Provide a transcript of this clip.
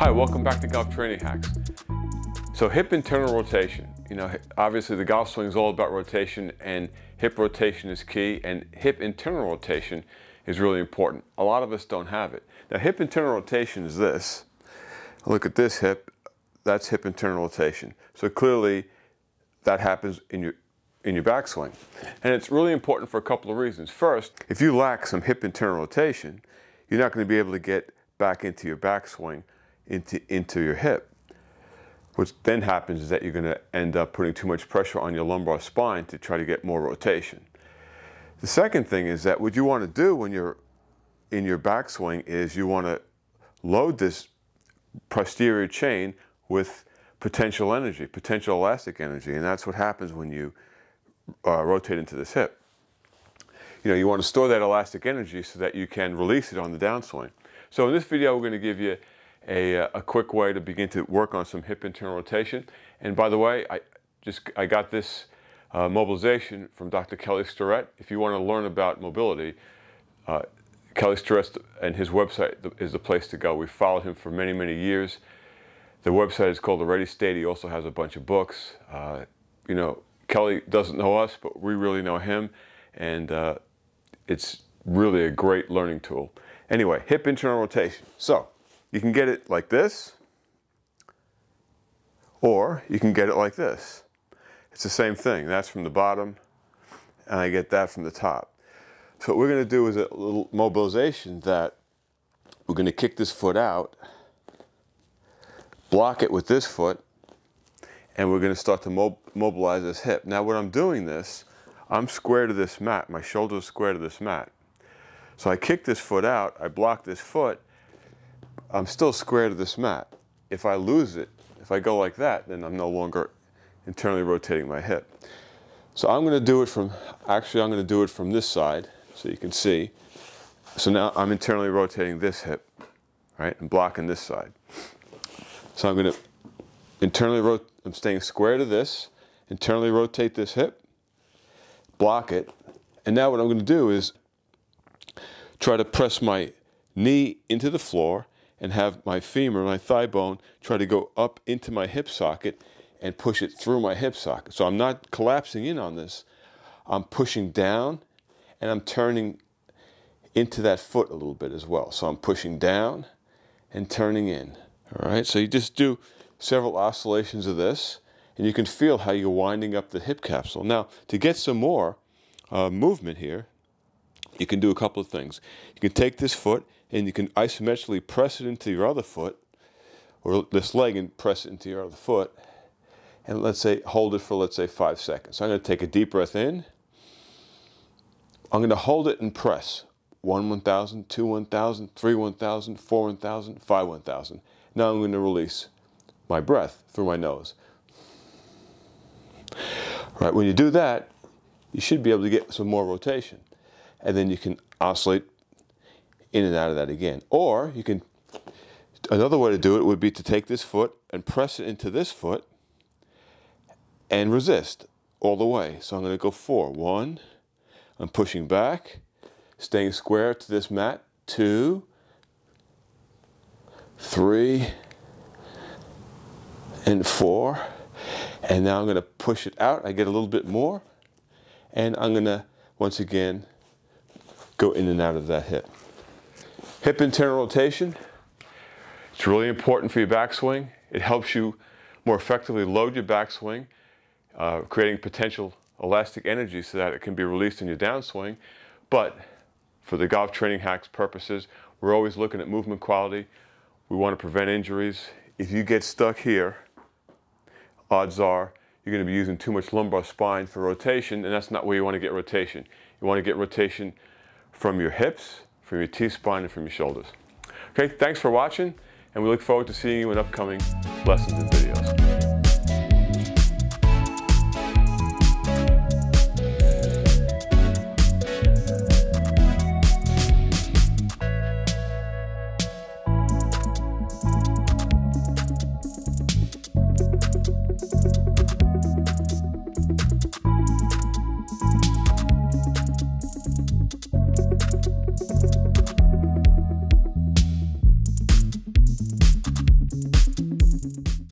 Hi, welcome back to Golf Training Hacks. So hip internal rotation, obviously the golf swing is all about rotation, and hip rotation is key, and hip internal rotation is really important. A lot of us don't have it. Now hip internal rotation is this. Look at this hip, that's hip internal rotation. So clearly that happens in your backswing. And it's really important for a couple of reasons. First, if you lack some hip internal rotation, you're not going to be able to get back into your backswing, into your hip. What then happens is that you're going to end up putting too much pressure on your lumbar spine to try to get more rotation. The second thing is that what you want to do when you're in your backswing is you want to load this posterior chain with potential energy, potential elastic energy, and that's what happens when you rotate into this hip. You want to store that elastic energy so that you can release it on the downswing. So in this video, we're going to give you a quick way to begin to work on some hip internal rotation. And by the way, I got this mobilization from Dr. Kelly Starrett. If you want to learn about mobility, Kelly Starrett and his website is the place to go. We've followed him for many, many years. The website is called The Ready State. He also has a bunch of books. Kelly doesn't know us, but we really know him, and it's really a great learning tool. Anyway, hip internal rotation. So you can get it like this, or you can get it like this. It's the same thing. That's from the bottom, and I get that from the top. So what we're going to do is a little mobilization that we're going to kick this foot out, block it with this foot, and we're going to start to mobilize this hip. Now when I'm doing this, I'm square to this mat. My shoulder is square to this mat. So I kick this foot out, I block this foot, I'm still square to this mat. If I lose it, if I go like that, then I'm no longer internally rotating my hip. So I'm going to do it from, actually I'm going to do it from this side so you can see. So now I'm internally rotating this hip, right, and blocking this side. So I'm going to internally rotate, I'm staying square to this, internally rotate this hip, block it, and now what I'm going to do is try to press my knee into the floor and have my femur, my thigh bone, try to go up into my hip socket and push it through my hip socket. So I'm not collapsing in on this. I'm pushing down and I'm turning into that foot a little bit as well. So I'm pushing down and turning in. All right, so you just do several oscillations of this and you can feel how you're winding up the hip capsule. Now, to get some more movement here, you can do a couple of things. You can take this foot and you can isometrically press it into your other foot, or this leg and press it into your other foot, and let's say hold it for, let's say, 5 seconds. So I'm going to take a deep breath in. I'm going to hold it and press. 1 1,000, 2 1,000, 3 1,000, 4 1,000, 5 1,000. Now I'm going to release my breath through my nose. All right, when you do that, you should be able to get some more rotation. And then you can oscillate in and out of that again. Or you can, another way to do it would be to take this foot and press it into this foot and resist all the way. So I'm going to go 4. 1, I'm pushing back, staying square to this mat. 2, 3, and 4. And now I'm going to push it out. I get a little bit more. And I'm going to, once again, go in and out of that hip. Hip internal rotation, it's really important for your backswing. It helps you more effectively load your backswing, creating potential elastic energy so that it can be released in your downswing. But for the Golf Training Hacks purposes, we're always looking at movement quality. We want to prevent injuries. If you get stuck here, odds are you're going to be using too much lumbar spine for rotation, and that's not where you want to get rotation. You want to get rotation from your hips, from your T-spine, and from your shoulders. Okay, thanks for watching, and we look forward to seeing you in upcoming lessons and videos.